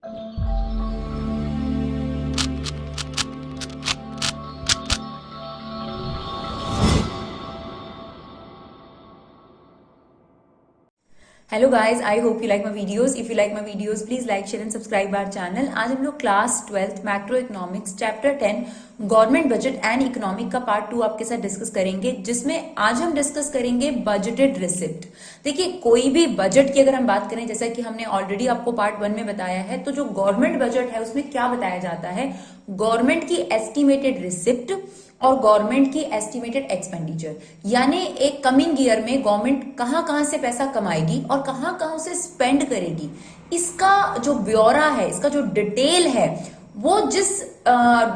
Hello guys, I hope you like my videos. If you like my videos please like share and subscribe our channel. आज हम लोग class 12th macro economics chapter 10 government budget and economic का part 2 आपके साथ discuss करेंगे, जिसमें आज हम डिस्कस करेंगे बजटेड रिसिप्ट. देखिए, कोई भी बजट की अगर हम बात करें, जैसा कि हमने ऑलरेडी आपको पार्ट 1 में बताया है, तो जो गवर्नमेंट बजट है उसमें क्या बताया जाता है, गवर्नमेंट की एस्टिमेटेड रिसिप्ट और गवर्नमेंट की एस्टिमेटेड एक्सपेंडिचर, यानी एक कमिंग ईयर में गवर्नमेंट कहां से पैसा कमाएगी और कहां उसे स्पेंड करेगी, इसका जो ब्यौरा है, इसका जो डिटेल है, वो जिस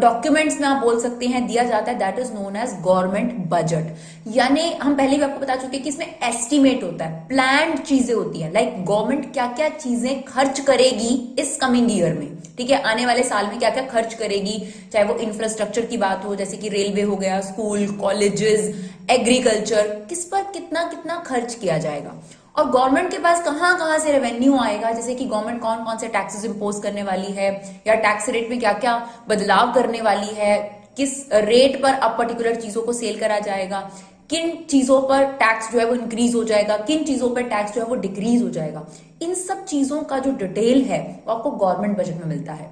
डॉक्यूमेंट्स में आप बोल सकते हैं दिया जाता है, that is known as government budget. यानी हम पहले भी आपको बता चुके हैं कि इसमें एस्टिमेट होता है, प्लान्ड चीजें होती हैं, लाइक गवर्नमेंट क्या क्या चीजें खर्च करेगी इस कमिंग ईयर में, ठीक है, आने वाले साल में क्या क्या खर्च करेगी, चाहे वो इंफ्रास्ट्रक्चर की बात हो, जैसे कि रेलवे हो गया, स्कूल, कॉलेजेस, एग्रीकल्चर, किस पर कितना कितना खर्च किया जाएगा, और गवर्नमेंट के पास कहां से रेवेन्यू आएगा, जैसे कि गवर्नमेंट कौन कौन से टैक्सेस इंपोज करने वाली है, या टैक्स रेट में क्या क्या बदलाव करने वाली है, किस रेट पर अब पर्टिकुलर चीजों को सेल करा जाएगा, किन चीजों पर टैक्स जो है वो इंक्रीज हो जाएगा, किन चीजों पर टैक्स जो है वो डिक्रीज हो जाएगा. इन सब चीजों का जो डिटेल है वो आपको गवर्नमेंट बजट में मिलता है.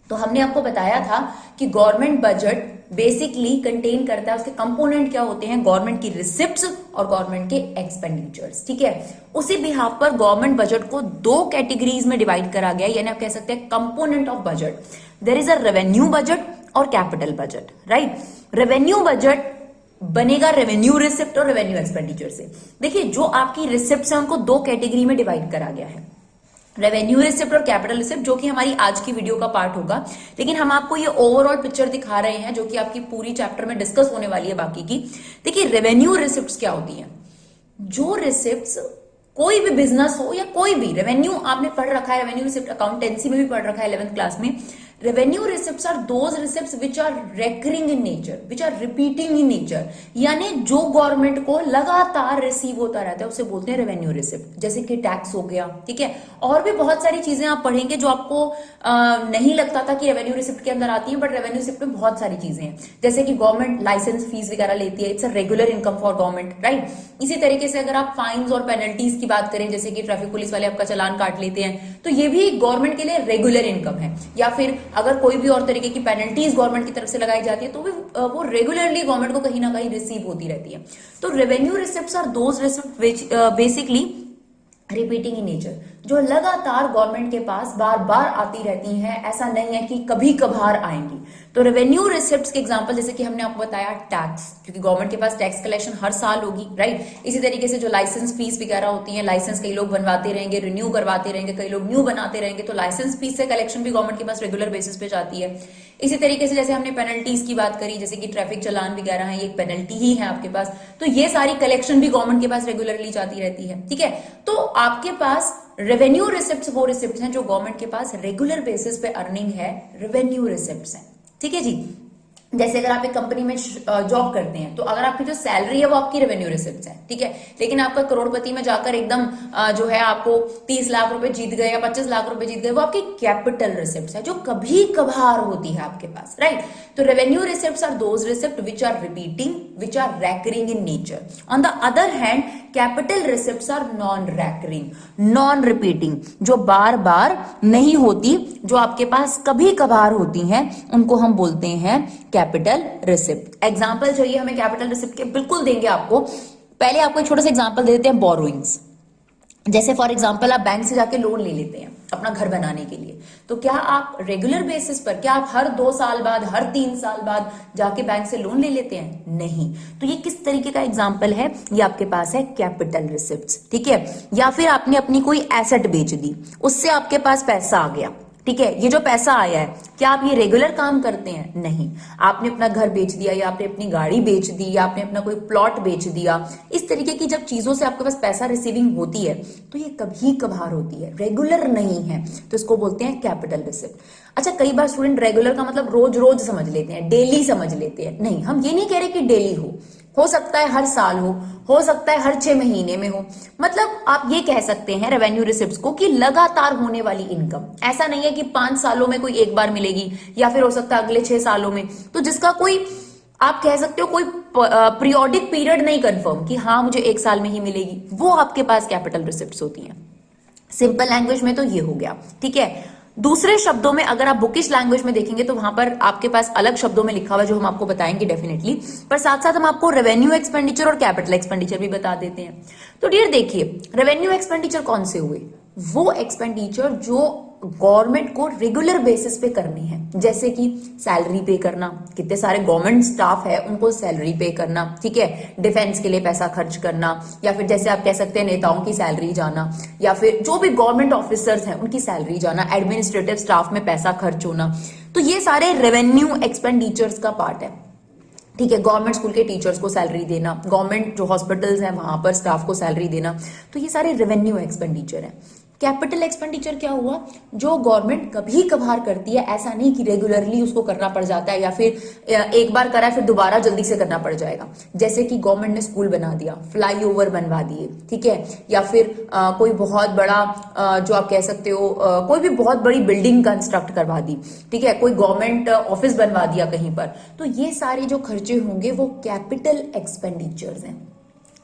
तो हमने आपको बताया था कि गवर्नमेंट बजट बेसिकली कंटेन करता है, उसके कंपोनेंट क्या होते हैं, गवर्नमेंट की रिसिप्ट्स और गवर्नमेंट के एक्सपेंडिचर्स. ठीक है, उसी बिहाफ पर गवर्नमेंट बजट को दो कैटेगरीज में डिवाइड करा गया, यानी आप कह सकते हैं component of budget. There is a revenue budget और capital budget. Right, revenue budget बनेगा रेवेन्यू रिसिप्ट और रेवेन्यू एक्सपेंडिचर से. देखिए, जो आपकी रिसिप्ट है उनको दो कैटेगरी में डिवाइड करा गया है, रेवेन्यू रिसिप्ट और कैपिटल रिसिप्ट, जो कि हमारी आज की वीडियो का पार्ट होगा. लेकिन हम आपको ये ओवरऑल पिक्चर दिखा रहे हैं जो कि आपकी पूरी चैप्टर में डिस्कस होने वाली है बाकी की. देखिए, रेवेन्यू रिसिप्ट्स क्या होती हैं, जो रिसिप्ट्स कोई भी बिजनेस हो या कोई भी, रेवेन्यू आपने पढ़ रखा है, रेवेन्यू रिसिप्ट अकाउंटेंसी में भी पढ़ रखा है 11th क्लास में. Revenue receipts are those receipts which are recurring in nature, which are repeating in nature, यानी जो गवर्नमेंट को लगातार रिसीव होता रहता है उसे बोलते हैं रेवेन्यू रिसिप्ट. जैसे कि टैक्स हो गया, ठीक है, और भी बहुत सारी चीजें आप पढ़ेंगे जो आपको नहीं लगता था कि रेवेन्यू रिसिप्ट के अंदर आती है, बट रेवेन्यू रिसिप्ट में बहुत सारी चीजें हैं. जैसे कि गवर्नमेंट लाइसेंस फीस वगैरह लेती है, it's a regular income for government. Right, इसी तरीके से अगर आप फाइन्स और पेनल्टीज की बात करें, जैसे कि ट्रैफिक पुलिस वाले आपका चालान काट लेते हैं, तो ये भी गवर्नमेंट के लिए रेगुलर इनकम है. या फिर अगर कोई भी और तरीके की पेनल्टीज गवर्नमेंट की तरफ से लगाई जाती है, तो भी वो रेगुलरली गवर्नमेंट को कहीं ना कहीं रिसीव होती रहती है. तो revenue receipts are those receipt which basically repeating in nature, जो लगातार गवर्नमेंट के पास बार बार आती रहती हैं, ऐसा नहीं है कि कभी कभार आएंगी. तो रेवेन्यू रिसिप्ट्स के एग्जांपल, जैसे कि हमने आपको बताया टैक्स, क्योंकि गवर्नमेंट के पास टैक्स कलेक्शन हर साल होगी. राइट, इसी तरीके से जो लाइसेंस फीस वगैरह होती है, लाइसेंस कई लोग बनवाते रहेंगे, रिन्यू करवाते रहेंगे, कई लोग न्यू बनाते रहेंगे, तो लाइसेंस फीस से कलेक्शन भी गवर्नमेंट के पास रेगुलर बेसिस पे जाती है. इसी तरीके से जैसे हमने पेनल्टीज की बात करी, जैसे कि ट्रैफिक चालान वगैरह है, ये एक पेनल्टी ही है आपके पास, तो ये सारी कलेक्शन भी गवर्नमेंट के पास रेगुलरली जाती रहती है. ठीक है, तो आपके पास रेवेन्यू रिसिप्ट्स वो रिसिप्ट्स हैं जो गवर्नमेंट के पास रेगुलर बेसिस पे अर्निंग है, रेवेन्यू रिसिप्ट्स हैं. ठीक है जी, जैसे अगर आप एक कंपनी में जॉब करते हैं, तो अगर आपकी जो सैलरी है वो आपकी रेवेन्यू रिसिप्ट्स है. ठीक है, लेकिन आपका करोड़पति में जाकर एकदम जो है आपको 30 लाख रुपए जीत गए या 25 लाख रुपए जीत गए, वो आपकी कैपिटल रिसिप्ट्स है, जो कभी कभार होती है आपके पास. राइट, तो revenue receipts are those receipt which are repeating, which are recurring in nature. On the other hand, capital receipts are non recurring, non repeating, जो बार बार नहीं होती, जो आपके पास कभी कभार होती हैं, उनको हम बोलते हैं कैपिटल रिसिप्ट. एग्जांपल चाहिए हमें कैपिटल रिसिप्ट के, बिल्कुल देंगे आपको. पहले आपको एक छोटा सा एग्जांपल दे देते हैं, बोरोइंग्स. जैसे फॉर एग्जांपल आप बैंक से जाके लोन ले लेते हैं अपना घर बनाने के लिए, तो क्या आप रेगुलर बेसिस पर, क्या आप हर 2 साल बाद, हर 3 साल बाद जाके बैंक से लोन ले लेते हैं? नहीं. तो ये किस तरीके का एग्जांपल है, ये आपके पास है कैपिटल रिसिप्ट्स. ठीक है, या फिर आपने अपनी कोई एसेट बेच दी, उससे आपके पास पैसा आ गया. ठीक है, ये जो पैसा आया है, क्या आप ये रेगुलर काम करते हैं? नहीं. आपने अपना घर बेच दिया, या आपने अपनी गाड़ी बेच दी, या आपने अपना कोई प्लॉट बेच दिया, इस तरीके की जब चीजों से आपके पास पैसा रिसीविंग होती है, तो ये कभी कभार होती है, रेगुलर नहीं है, तो इसको बोलते हैं कैपिटल रिसिप्ट. अच्छा, कई बार स्टूडेंट रेगुलर का मतलब रोज रोज समझ लेते हैं, डेली समझ लेते हैं. नहीं, हम ये नहीं कह रहे कि डेली हो, हो सकता है हर साल हो सकता है हर 6 महीने में हो। मतलब आप ये कह सकते हैं रेवेन्यू रिसिप्ट्स को कि लगातार होने वाली इनकम। ऐसा नहीं है कि 5 सालों में कोई एक बार मिलेगी या फिर हो सकता है अगले 6 सालों में। तो जिसका कोई आप कह सकते हो कोई पीरियोडिक पीरियड नहीं कंफर्म कि हाँ मुझे 1 साल में ही मिलेगी, वो आपके पास कैपिटल रिसिप्ट्स होती हैं। सिंपल लैंग्वेज में तो ये हो गया, ठीक है। दूसरे शब्दों में अगर आप बुकिश लैंग्वेज में देखेंगे तो वहां पर आपके पास अलग शब्दों में लिखा हुआ जो हम आपको बताएंगे डेफिनेटली, पर साथ साथ हम आपको रेवेन्यू एक्सपेंडिचर और कैपिटल एक्सपेंडिचर भी बता देते हैं। तो डियर देखिए, रेवेन्यू एक्सपेंडिचर कौन से हुए? वो एक्सपेंडिचर जो गवर्नमेंट को रेगुलर बेसिस पे करनी है, जैसे कि सैलरी पे करना, कितने सारे गवर्नमेंट स्टाफ है उनको सैलरी पे करना, ठीक है, डिफेंस के लिए पैसा खर्च करना, या फिर जैसे आप कह सकते हैं नेताओं की सैलरी जाना, या फिर जो भी गवर्नमेंट ऑफिसर्स हैं उनकी सैलरी जाना, एडमिनिस्ट्रेटिव स्टाफ में पैसा खर्च होना। तो ये सारे रेवेन्यू एक्सपेंडिचर्स का पार्ट है, ठीक है। गवर्नमेंट स्कूल के टीचर्स को सैलरी देना, गवर्नमेंट जो हॉस्पिटल्स हैं वहां पर स्टाफ को सैलरी देना, तो ये सारे रेवेन्यू एक्सपेंडिचर है। कैपिटल एक्सपेंडिचर क्या हुआ? जो गवर्नमेंट कभी कभार करती है, ऐसा नहीं कि रेगुलरली उसको करना पड़ जाता है या फिर एक बार करा है फिर दोबारा जल्दी से करना पड़ जाएगा। जैसे कि गवर्नमेंट ने स्कूल बना दिया, फ्लाईओवर बनवा दिए, ठीक है, या फिर कोई बहुत बड़ा जो आप कह सकते हो कोई भी बहुत बड़ी बिल्डिंग कंस्ट्रक्ट करवा दी, ठीक है, कोई गवर्नमेंट ऑफिस बनवा दिया कहीं पर, तो ये सारे जो खर्चे होंगे वो कैपिटल एक्सपेंडिचर्स हैं,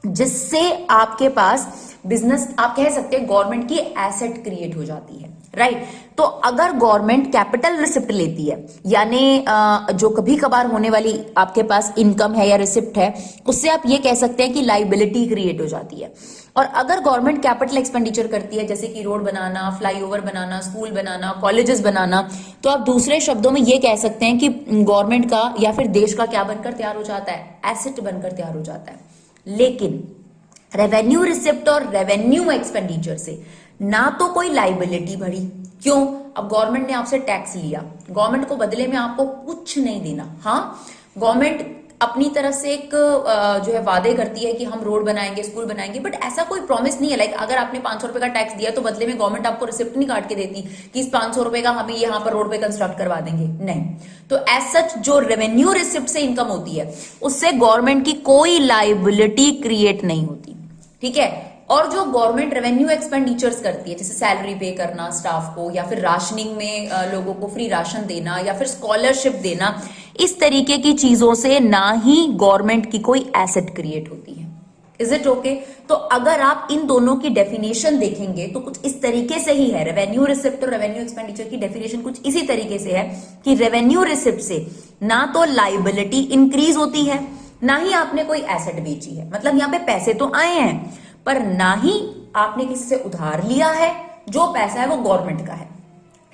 जिससे आपके पास बिजनेस आप कह सकते हैं गवर्नमेंट की एसेट क्रिएट हो जाती है, राइट। तो अगर गवर्नमेंट कैपिटल रिसिप्ट लेती है, यानी जो कभी कभार होने वाली आपके पास इनकम है या रिसिप्ट है, उससे आप ये कह सकते हैं कि लाइबिलिटी क्रिएट हो जाती है। और अगर गवर्नमेंट कैपिटल एक्सपेंडिचर करती है, जैसे कि रोड बनाना, फ्लाईओवर बनाना, स्कूल बनाना, कॉलेजेस बनाना, तो आप दूसरे शब्दों में ये कह सकते हैं कि गवर्नमेंट का या फिर देश का क्या बनकर तैयार हो जाता है? एसेट बनकर तैयार हो जाता है। लेकिन रेवेन्यू रिसिप्ट और रेवेन्यू एक्सपेंडिचर से ना तो कोई लाइबिलिटी बढ़ी, क्यों? अब गवर्नमेंट ने आपसे टैक्स लिया, गवर्नमेंट को बदले में आपको कुछ नहीं देना। हाँ, गवर्नमेंट अपनी तरफ से एक जो है वादे करती है कि हम रोड बनाएंगे, स्कूल बनाएंगे, बट ऐसा कोई प्रॉमिस नहीं है। लाइक अगर आपने 500 रुपए का टैक्स दिया तो बदले में गवर्नमेंट आपको रिसिप्ट नहीं काट के देती कि इस 500 रुपए का हम यहाँ पर रोड पे कंस्ट्रक्ट करवा देंगे, नहीं। तो एज सच जो रेवेन्यू रिसिप्ट से इनकम होती है उससे गवर्नमेंट की कोई लाइबिलिटी क्रिएट नहीं होती, ठीक है। और जो गवर्नमेंट रेवेन्यू एक्सपेंडिचर्स करती है, जैसे सैलरी पे करना स्टाफ को, या फिर राशनिंग में लोगों को फ्री राशन देना, या फिर स्कॉलरशिप देना, इस तरीके की चीजों से ना ही गवर्नमेंट की कोई एसेट क्रिएट होती है। Is it okay? तो अगर आप इन दोनों की डेफिनेशन देखेंगे तो कुछ इस तरीके से ही है। रेवेन्यू रिसिप्ट और रेवेन्यू एक्सपेंडिचर की डेफिनेशन कुछ इसी तरीके से है कि रेवेन्यू रिसिप्ट से ना तो लाइबिलिटी इंक्रीज होती है, ना ही आपने कोई एसेट बेची है। मतलब यहाँ पे पैसे तो आए हैं पर ना ही आपने किसी से उधार लिया है, जो पैसा है वो गवर्नमेंट का है।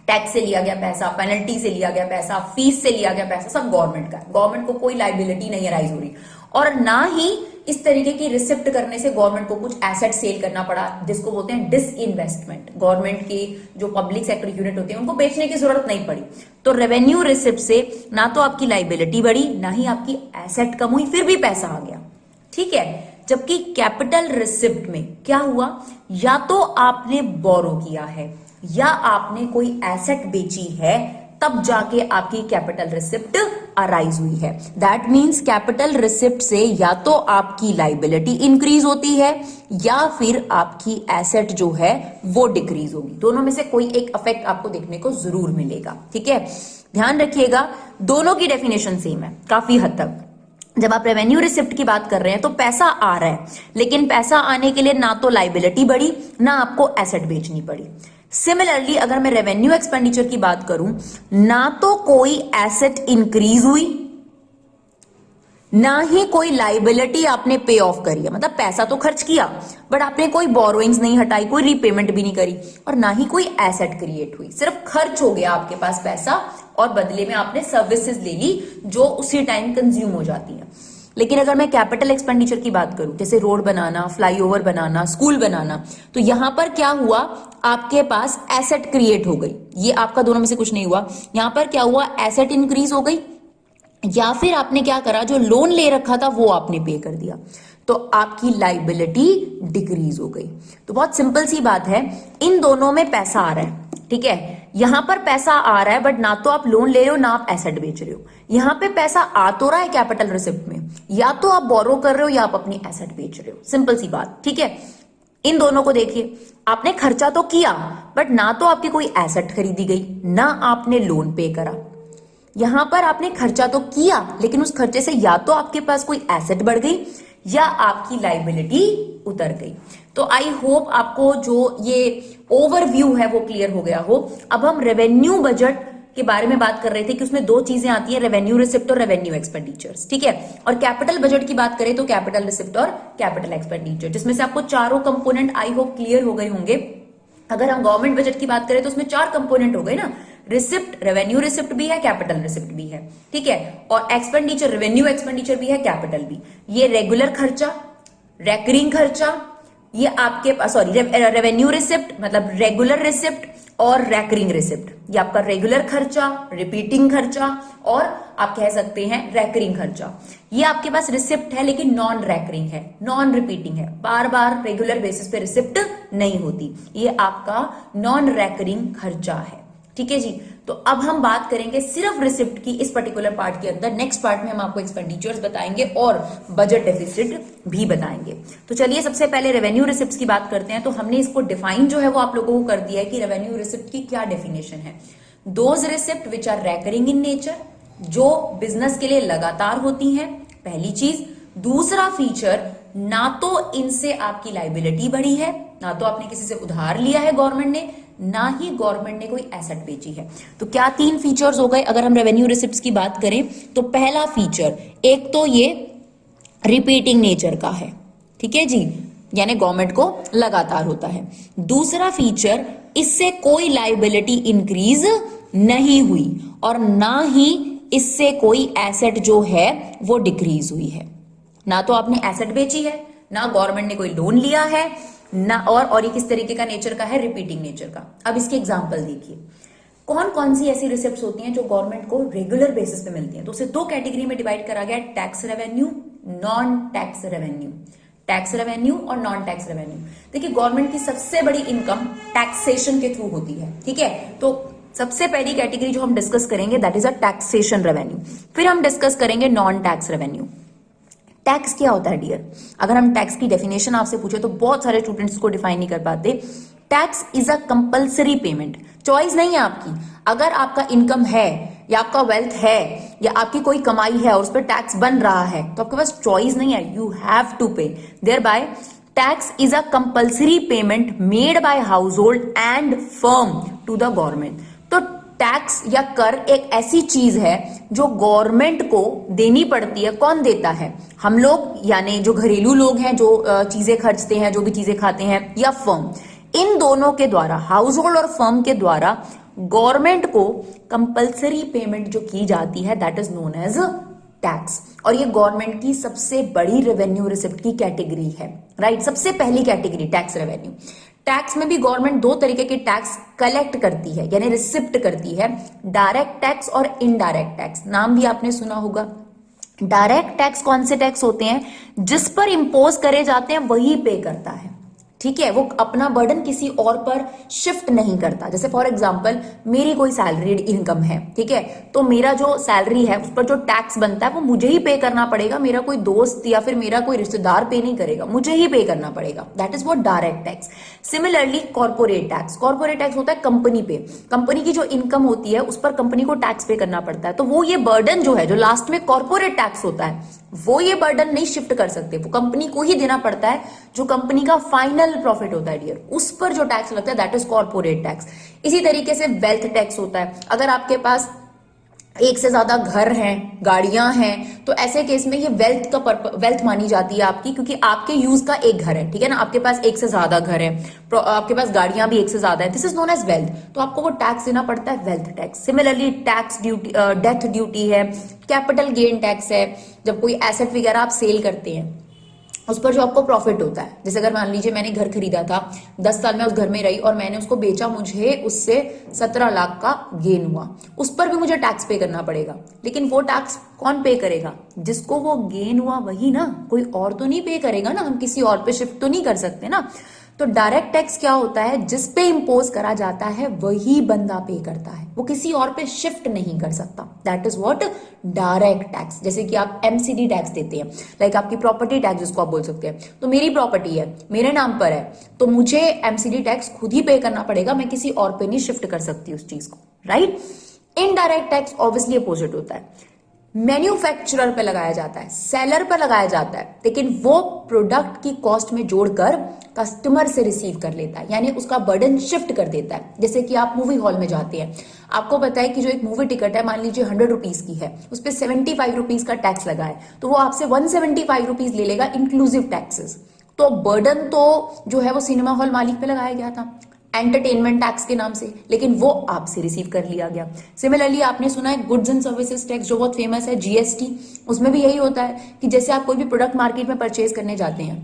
टैक्स से लिया गया पैसा, पेनल्टी से लिया गया पैसा, फीस से लिया गया पैसा, सब गवर्नमेंट का है। गवर्नमेंट को कोई लाइबिलिटी नहीं राइज हो रही, और ना ही इस तरीके की रिसिप्ट करने से गवर्नमेंट को कुछ एसेट सेल करना पड़ा, जिसको बोलते हैं डिसइन्वेस्टमेंट। गवर्नमेंट के जो पब्लिक सेक्टर यूनिट होते हैं उनको बेचने की जरूरत नहीं पड़ी। तो रेवेन्यू रिसिप्ट से ना तो आपकी लाइबिलिटी बढ़ी, ना ही आपकी एसेट कम हुई, फिर भी पैसा आ गया, ठीक है। जबकि कैपिटल रिसिप्ट में क्या हुआ? या तो आपने बोरो किया है या आपने कोई एसेट बेची है, तब जाके आपकी कैपिटल रिसिप्ट अराइज हुई है। दैट मीन्स कैपिटल रिसिप्ट से या तो आपकी लाइबिलिटी इंक्रीज होती है या फिर आपकी एसेट जो है वो डिक्रीज होगी। दोनों में से कोई एक इफेक्ट आपको देखने को जरूर मिलेगा, ठीक है। ध्यान रखिएगा, दोनों की डेफिनेशन सेम है काफी हद तक। जब आप रेवेन्यू रिसिप्ट की बात कर रहे हैं तो पैसा आ रहा है, लेकिन पैसा आने के लिए ना तो लाइबिलिटी बढ़ी, ना आपको एसेट बेचनी पड़ी। सिमिलरली अगर मैं रेवेन्यू एक्सपेंडिचर की बात करूं, ना तो कोई एसेट इंक्रीज हुई, ना ही कोई लाइबिलिटी आपने पे ऑफ करी है। मतलब पैसा तो खर्च किया बट आपने कोई बोरोइंग्स नहीं हटाई, कोई रीपेमेंट भी नहीं करी, और ना ही कोई एसेट क्रिएट हुई। सिर्फ खर्च हो गया आपके पास पैसा, और बदले में आपने सर्विसेज ले ली जो उसी टाइम कंज्यूम हो जाती है। लेकिन अगर मैं कैपिटल एक्सपेंडिचर की बात करूं, जैसे रोड बनाना, फ्लाईओवर बनाना, स्कूल बनाना, तो यहां पर क्या हुआ? आपके पास एसेट क्रिएट हो गई। ये आपका दोनों में से कुछ नहीं हुआ। यहां पर क्या हुआ? एसेट इंक्रीज हो गई, या फिर आपने क्या करा, जो लोन ले रखा था वो आपने पे कर दिया, तो आपकी लाइबिलिटी डिक्रीज हो गई। तो बहुत सिंपल सी बात है, इन दोनों में पैसा आ रहा है, ठीक है। यहां पर पैसा आ रहा है बट ना तो आप लोन ले रहे हो ना आप एसेट बेच रहे हो। यहां पे पैसा आ तो रहा है कैपिटल रिसिप्ट में, या तो आप बोरो कर रहे हो या आप अपनी एसेट बेच रहे हो, सिंपल सी बात, ठीक है। इन दोनों को देखिए, आपने खर्चा तो किया बट ना तो आपकी कोई एसेट खरीदी गई ना आपने लोन पे करा। यहां पर आपने खर्चा तो किया लेकिन उस खर्चे से या तो आपके पास कोई एसेट बढ़ गई या आपकी लाइबिलिटी उतर गई। तो आई होप आपको जो ये ओवरव्यू है वो क्लियर हो गया हो। अब हम रेवेन्यू बजट के बारे में बात कर रहे थे कि उसमें दो चीजें आती है, रेवेन्यू रिसिप्ट और रेवेन्यू एक्सपेंडिचर्स, ठीक है। और कैपिटल बजट की बात करें तो कैपिटल रिसिप्ट और कैपिटल एक्सपेंडिचर, जिसमें से आपको चारों कंपोनेंट आई होप क्लियर हो गए होंगे। अगर हम गवर्नमेंट बजट की बात करें तो उसमें 4 कंपोनेंट हो गए ना, रिसिप्ट, रेवेन्यू रिसिप्ट भी है, कैपिटल रिसिप्ट भी है, ठीक है, और एक्सपेंडिचर, रेवेन्यू एक्सपेंडिचर भी है, कैपिटल भी। ये रेगुलर खर्चा, रेकरिंग खर्चा, ये आपके पास सॉरी रेवेन्यू रिसिप्ट मतलब रेगुलर रिसिप्ट और रेकरिंग रिसिप्ट, ये आपका रेगुलर खर्चा, रिपीटिंग खर्चा और आप कह सकते हैं रेकरिंग खर्चा। ये आपके पास रिसिप्ट है लेकिन नॉन रेकरिंग है, नॉन रिपीटिंग है, बार बार रेगुलर बेसिस पे रिसिप्ट नहीं होती, ये आपका नॉन रेकरिंग खर्चा है, ठीक है जी। तो अब हम बात करेंगे सिर्फ रिसिप्ट की इस पर्टिकुलर पार्ट के अंदर। नेक्स्ट पार्ट में हम आपको एक्सपेंडिचर्स बताएंगे और बजट डेफिसिट भी बताएंगे। तो चलिए सबसे पहले रेवेन्यू रिसिप्ट की बात करते हैं। तो हमने इसको डिफाइन जो है वो आप लोगों को कर दिया है कि रेवेन्यू रिसिप्ट की क्या डेफिनेशन है। Those receipt which are recurring in nature, जो बिजनेस के लिए लगातार होती हैं, पहली चीज। दूसरा फीचर, ना तो इनसे आपकी लाइबिलिटी बढ़ी है, ना तो आपने किसी से उधार लिया है गवर्नमेंट ने, ना ही गवर्नमेंट ने कोई एसेट बेची है। तो क्या 3 फीचर्स हो गए अगर हम रेवेन्यू रिसिप्ट्स की बात करें। तो पहला फीचर, एक तो ये रिपीटिंग नेचर का है, ठीक है जी, यानी गवर्नमेंट को लगातार होता है। दूसरा फीचर, इससे कोई लाइबिलिटी इंक्रीज नहीं हुई और ना ही इससे कोई एसेट जो है वो डिक्रीज हुई है। ना तो आपने एसेट बेची है, ना गवर्नमेंट ने कोई लोन लिया है, ना और ये किस तरीके का नेचर का है, रिपीटिंग नेचर का। अब इसके एग्जांपल देखिए, कौन कौन सी ऐसी रिसिप्ट्स होती हैं जो गवर्नमेंट को रेगुलर बेसिस पे मिलती हैं। तो उसे 2 कैटेगरी में डिवाइड करा गया, tax revenue, non tax revenue. Tax revenue और नॉन टैक्स रेवेन्यू। देखिए गवर्नमेंट की सबसे बड़ी इनकम टैक्सेशन के थ्रू होती है, ठीक है। तो सबसे पहली कैटेगरी जो हम डिस्कस करेंगे that is a taxation revenue. फिर हम डिस्कस करेंगे नॉन टैक्स रेवेन्यू। टैक्स क्या होता है डियर, अगर हम टैक्स की डेफिनेशन आपसे पूछे तो बहुत सारे स्टूडेंट्स को डिफाइन नहीं कर पाते। Tax is a compulsory payment, choice नहीं है आपकी। अगर आपका इनकम है या आपका वेल्थ है या आपकी कोई कमाई है और उस पर टैक्स बन रहा है तो आपके पास चॉइस नहीं है, you have to pay. Thereby tax is a compulsory payment made by household and firm to the government. तो टैक्स या कर एक ऐसी चीज है जो गवर्नमेंट को देनी पड़ती है। कौन देता है, हम लोग, यानी जो घरेलू लोग हैं जो चीजें खर्चते हैं, जो भी चीजें खाते हैं, या फर्म। इन दोनों के द्वारा, हाउस होल्ड और फर्म के द्वारा गवर्नमेंट को कंपल्सरी पेमेंट जो की जाती है that is known as tax. और ये गवर्नमेंट की सबसे बड़ी रेवेन्यू रिसिप्ट की कैटेगरी है, राइट। सबसे पहली कैटेगरी टैक्स रेवेन्यू। टैक्स में भी गवर्नमेंट 2 तरीके के टैक्स कलेक्ट करती है यानी रिसिप्ट करती है, डायरेक्ट टैक्स और इनडायरेक्ट टैक्स। नाम भी आपने सुना होगा। डायरेक्ट टैक्स कौन से टैक्स होते हैं, जिस पर इंपोज करे जाते हैं वही पे करता है, ठीक है। वो अपना बर्डन किसी और पर शिफ्ट नहीं करता। जैसे फॉर एग्जांपल मेरी कोई सैलरीड इनकम है, ठीक है, तो मेरा जो सैलरी है उस पर जो टैक्स बनता है वो मुझे ही पे करना पड़ेगा, मेरा कोई दोस्त या फिर मेरा कोई रिश्तेदार पे नहीं करेगा, मुझे ही पे करना पड़ेगा। That is what direct tax. Similarly corporate tax, corporate tax होता है कंपनी पे, कंपनी की जो इनकम होती है उस पर कंपनी को टैक्स पे करना पड़ता है। तो वो ये बर्डन जो है, जो लास्ट में कॉर्पोरेट टैक्स होता है, वो ये बर्डन नहीं शिफ्ट कर सकते, वो कंपनी को ही देना पड़ता है। जो कंपनी का फाइनल प्रॉफिट होता है डियर, उस पर जो टैक्स लगता है दैट इज कॉर्पोरेट टैक्स। इसी तरीके से वेल्थ टैक्स होता है। अगर आपके पास एक से ज्यादा घर हैं, गाड़ियां हैं, तो ऐसे केस में ये वेल्थ मानी जाती है आपकी, क्योंकि आपके यूज का एक घर है, ठीक है ना। आपके पास एक से ज्यादा घर है, आपके पास गाड़ियां भी एक से ज्यादा है, this is known as wealth. तो आपको वो टैक्स देना पड़ता है, wealth tax. Similarly tax duty, death duty है, कैपिटल गेन टैक्स है, जब कोई एसेट वगैरह आप सेल करते हैं उस पर जो आपको प्रॉफिट होता है। जैसे अगर मान लीजिए मैंने घर खरीदा था, 10 साल में उस घर में रही और मैंने उसको बेचा, मुझे उससे 17 लाख का गेन हुआ, उस पर भी मुझे टैक्स पे करना पड़ेगा। लेकिन वो टैक्स कौन पे करेगा, जिसको वो गेन हुआ वही ना, कोई और तो नहीं पे करेगा ना, हम किसी और पे शिफ्ट तो नहीं कर सकते ना। तो डायरेक्ट टैक्स क्या होता है, जिस पे इंपोज करा जाता है वही बंदा पे करता है, वो किसी और पे शिफ्ट नहीं कर सकता। That is what direct tax. जैसे कि आप एमसीडी टैक्स देते हैं, लाइक आपकी प्रॉपर्टी टैक्स जिसको आप बोल सकते हैं, तो मेरी प्रॉपर्टी है, मेरे नाम पर है, तो मुझे एमसीडी टैक्स खुद ही पे करना पड़ेगा, मैं किसी और पे नहीं शिफ्ट कर सकती उस चीज को, right. Indirect tax obviously opposite होता है, मैन्युफैक्चरर पे लगाया जाता है, सेलर पर लगाया जाता है, लेकिन वो प्रोडक्ट की कॉस्ट में जोड़कर कस्टमर से रिसीव कर लेता है, यानी उसका बर्डन शिफ्ट कर देता है। जैसे कि आप मूवी हॉल में जाते हैं, आपको पता है कि जो एक मूवी टिकट है, मान लीजिए 100 रुपीज की है, उस पर 75 रुपीज का टैक्स लगा है, तो वो आपसे 175 रुपीज ले लेगा इंक्लूसिव टैक्सेस। तो बर्डन तो जो है वो सिनेमा हॉल मालिक पे लगाया गया था एंटरटेनमेंट टैक्स के नाम से, लेकिन वो आपसे रिसीव कर लिया गया। सिमिलरली आपने सुना है गुड्स एंड सर्विसेज टैक्स, जो बहुत फेमस है, जीएसटी, उसमें भी यही होता है कि जैसे आप कोई भी प्रोडक्ट मार्केट में परचेज करने जाते हैं,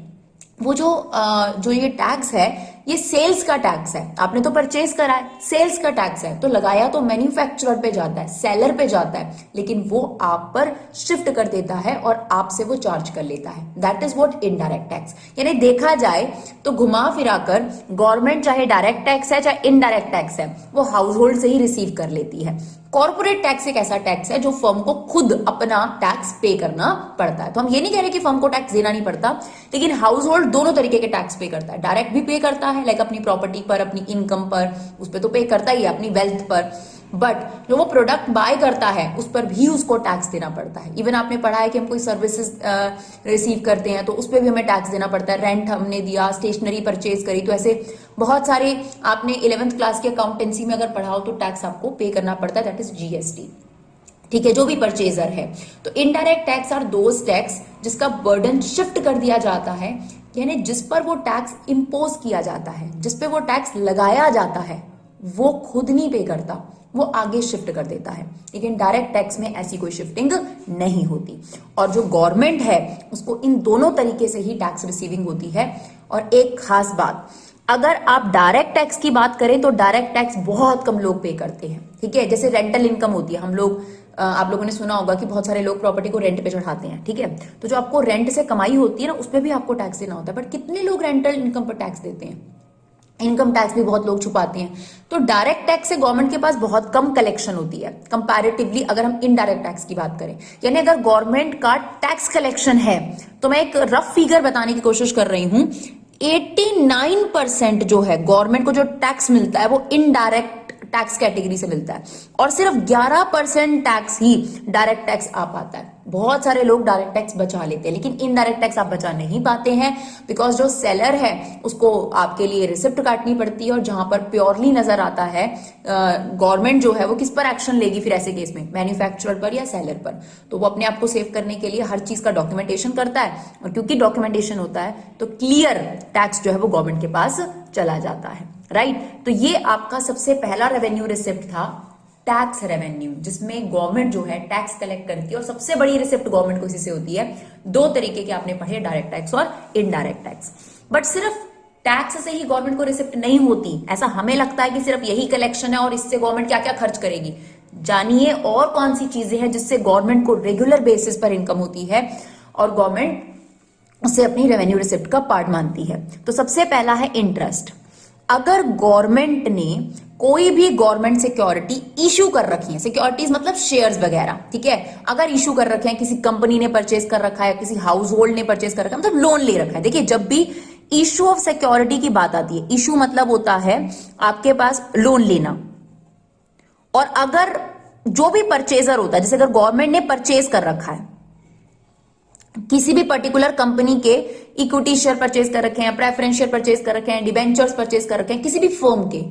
वो जो ये टैक्स है, ये सेल्स का टैक्स है, आपने तो परचेज करा है, सेल्स का टैक्स है, तो लगाया तो मैन्युफैक्चरर पे जाता है, सेलर पे जाता है, लेकिन वो आप पर शिफ्ट कर देता है और आपसे वो चार्ज कर लेता है। That is what indirect tax. यानी देखा जाए तो घुमा फिराकर गवर्नमेंट चाहे डायरेक्ट टैक्स है चाहे इनडायरेक्ट टैक्स है, वो हाउस होल्ड से ही रिसीव कर लेती है। कॉर्पोरेट टैक्स एक ऐसा टैक्स है जो फर्म को खुद अपना टैक्स पे करना पड़ता है। तो हम ये नहीं कह रहे कि फर्म को टैक्स देना नहीं पड़ता, लेकिन हाउस होल्ड दोनों तरीके के टैक्स पे करता है। डायरेक्ट भी पे करता है, लाइक अपनी प्रॉपर्टी पर, अपनी इनकम पर, उस पर तो पे करता ही है, अपनी वेल्थ पर, बट जो वो प्रोडक्ट बाय करता है उस पर भी उसको टैक्स देना पड़ता है। इवन आपने पढ़ा है कि हम कोई सर्विसेज रिसीव करते हैं तो उस पर भी हमें टैक्स देना पड़ता है। रेंट हमने दिया, स्टेशनरी परचेज करी, तो ऐसे बहुत सारे, आपने 11th क्लास की अकाउंटेंसी में अगर पढ़ा हो तो टैक्स आपको पे करना पड़ता है, दैट इज जीएसटी। ठीक है, जो भी परचेजर है। तो indirect tax are those tax जिसका बर्डन शिफ्ट कर दिया जाता है, यानी जिस पर वो टैक्स इंपोज किया जाता है, जिस पे वो टैक्स लगाया जाता है, वो खुद नहीं पे करता, वो आगे शिफ्ट कर देता है। लेकिन डायरेक्ट टैक्स में ऐसी कोई शिफ्टिंग नहीं होती, और जो गवर्नमेंट है उसको इन दोनों तरीके से ही टैक्स रिसीविंग होती है। और एक खास बात, अगर आप डायरेक्ट टैक्स की बात करें तो डायरेक्ट टैक्स बहुत कम लोग पे करते हैं। ठीक है, जैसे रेंटल इनकम होती है, हम लोग, आप लोगों ने सुना होगा कि बहुत सारे लोग प्रॉपर्टी को रेंट पे चढ़ाते हैं। ठीक है, तो जो आपको रेंट से कमाई होती है ना, उस पर भी आपको टैक्स देना होता है। बट कितने लोग रेंटल इनकम पर टैक्स देते हैं? इनकम टैक्स भी बहुत लोग छुपाते हैं। तो डायरेक्ट टैक्स से गवर्नमेंट के पास बहुत कम कलेक्शन होती है कंपैरेटिवली अगर हम इनडायरेक्ट टैक्स की बात करें। यानी अगर गवर्नमेंट का टैक्स कलेक्शन है, तो मैं एक रफ फिगर बताने की कोशिश कर रही हूं, 89% जो है गवर्नमेंट को जो टैक्स मिलता है वो इनडायरेक्ट टैक्स कैटेगरी से मिलता है, और सिर्फ 11% टैक्स ही डायरेक्ट टैक्स आ पाता है। बहुत सारे लोग डायरेक्ट टैक्स बचा लेते हैं, लेकिन इनडायरेक्ट टैक्स आप बचा नहीं पाते हैं, बिकॉज जो सेलर है उसको आपके लिए रिसिप्ट काटनी पड़ती है, और जहां पर प्योरली नजर आता है गवर्नमेंट जो है वो किस पर एक्शन लेगी फिर ऐसे केस में, मैन्युफैक्चरर पर या सेलर पर। तो वो अपने आप को सेव करने के लिए हर चीज का डॉक्यूमेंटेशन करता है, और क्योंकि डॉक्यूमेंटेशन होता है तो क्लियर टैक्स जो है वो गवर्नमेंट के पास चला जाता है, राइट। तो ये आपका सबसे पहला रेवेन्यू रिसिप्ट था, टैक्स रेवेन्यू, जिसमें गवर्नमेंट जो है टैक्स कलेक्ट करती है, और सबसे बड़ी रिसिप्ट गवर्नमेंट को इसी से होती है। दो तरीके के आपने पढ़े, डायरेक्ट टैक्स और इनडायरेक्ट टैक्स। बट सिर्फ टैक्स से ही गवर्नमेंट को रिसिप्ट नहीं होती, ऐसा हमें लगता है कि सिर्फ यही कलेक्शन है और इससे गवर्नमेंट क्या क्या खर्च करेगी। जानिए और कौन सी चीजें हैं जिससे गवर्नमेंट को रेगुलर बेसिस पर इनकम होती है और गवर्नमेंट उसे अपनी रेवेन्यू रिसिप्ट का पार्ट मानती है। तो सबसे पहला है इंटरेस्ट। अगर गवर्नमेंट ने कोई भी गवर्नमेंट सिक्योरिटी इशू कर रखी है, सिक्योरिटीज मतलब शेयर्स वगैरह, ठीक है, अगर इशू कर रखे हैं, किसी कंपनी ने परचेज कर रखा है, किसी हाउस होल्ड ने परचेज कर रखा है, मतलब लोन ले रखा है। देखिए, जब भी इशू ऑफ सिक्योरिटी की बात आती है, इशू मतलब होता है आपके पास लोन लेना, और अगर जो भी परचेजर होता है, जैसे अगर गवर्नमेंट ने परचेज कर रखा है, किसी भी पर्टिकुलर कंपनी के इक्विटी शेयर परचेज कर रखे हैं, प्रेफरेंस शेयर परचेज कर रखे हैं, डिबेंचर्स परचेज कर रखे हैं, किसी भी फर्म के,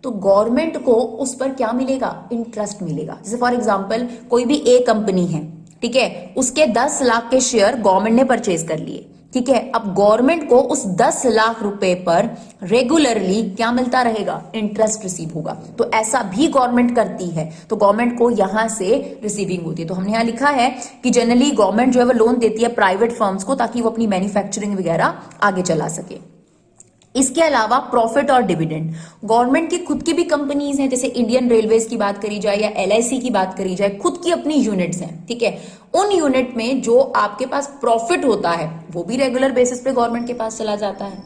तो गवर्नमेंट को उस पर क्या मिलेगा? इंटरेस्ट मिलेगा। जैसे फॉर एग्जांपल कोई भी ए कंपनी है, ठीक है, उसके 10 लाख के शेयर गवर्नमेंट ने परचेज कर लिए, ठीक है, अब गवर्नमेंट को उस 10 लाख रुपए पर रेगुलरली क्या मिलता रहेगा? इंटरेस्ट रिसीव होगा। तो ऐसा भी गवर्नमेंट करती है, तो गवर्नमेंट को यहां से रिसीविंग होती है। तो हमने यहां लिखा है कि जनरली गवर्नमेंट जो है वो लोन देती है प्राइवेट फर्म्स को, ताकि वो अपनी मैन्युफैक्चरिंग वगैरह आगे चला सके। इसके अलावा प्रॉफिट और डिविडेंड, गवर्नमेंट की खुद की भी कंपनीज हैं, जैसे इंडियन रेलवेज की बात करी जाए या LIC की बात करी जाए, खुद की अपनी यूनिट्स हैं, ठीक है, उन यूनिट में जो आपके पास प्रॉफिट होता है वो भी रेगुलर बेसिस पे गवर्नमेंट के पास चला जाता है।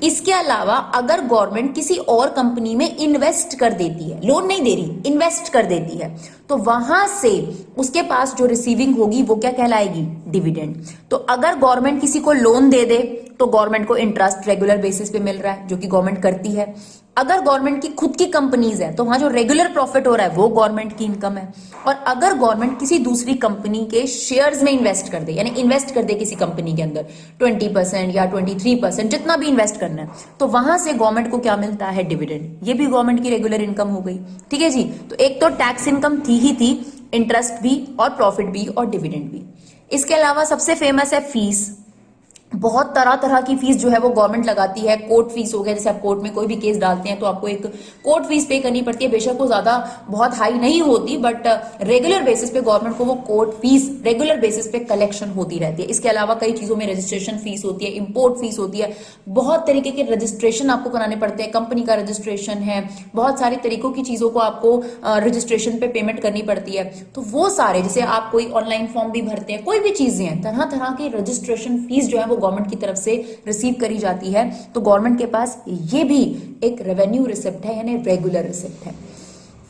इसके अलावा अगर गवर्नमेंट किसी और कंपनी में इन्वेस्ट कर देती है, लोन नहीं दे रही, इन्वेस्ट कर देती है, तो वहां से उसके पास जो रिसीविंग होगी वो क्या कहलाएगी? डिविडेंड। तो अगर गवर्नमेंट किसी को लोन दे दे तो गवर्नमेंट को इंटरेस्ट रेगुलर बेसिस पे मिल रहा है, जो कि गवर्नमेंट करती है। अगर गवर्नमेंट की खुद की कंपनीज है तो वहां जो रेगुलर प्रॉफिट हो रहा है वो गवर्नमेंट की इनकम है। और अगर गवर्नमेंट किसी दूसरी कंपनी के शेयर्स में इन्वेस्ट कर दे, यानी इन्वेस्ट कर दे किसी कंपनी के अंदर 20% या 23%, जितना भी इन्वेस्ट करना है, तो वहां से गवर्नमेंट को क्या मिलता है? डिविडेंड। ये भी गवर्नमेंट की रेगुलर इनकम हो गई। ठीक है जी। तो एक तो टैक्स इनकम थी ही थी, इंटरेस्ट भी और प्रॉफिट भी और डिविडेंड भी। इसके अलावा सबसे फेमस है फीस। बहुत तरह तरह की फीस जो है वो गवर्नमेंट लगाती है। कोर्ट फीस हो गया, जैसे आप कोर्ट में कोई भी केस डालते हैं तो आपको एक कोर्ट फीस पे करनी पड़ती है। बेशक वो ज्यादा बहुत हाई नहीं होती, बट रेगुलर बेसिस पे गवर्नमेंट को वो कोर्ट फीस रेगुलर बेसिस पे कलेक्शन होती रहती है। इसके अलावा कई चीजों में रजिस्ट्रेशन फीस होती है, इंपोर्ट फीस होती है, बहुत तरीके के रजिस्ट्रेशन आपको कराने पड़ते हैं। कंपनी का रजिस्ट्रेशन है, बहुत सारे तरीकों की चीजों को आपको रजिस्ट्रेशन पे पेमेंट करनी पड़ती है। तो वो सारे, जैसे आप कोई ऑनलाइन फॉर्म भी भरते हैं, कोई भी चीजें हैं, तरह तरह की रजिस्ट्रेशन फीस जो है वो गवर्नमेंट की तरफ से रिसीव करी जाती है। तो गवर्नमेंट के पास ये भी एक रेवेन्यू रिसिप्ट है, यानी रेगुलर रिसिप्ट है।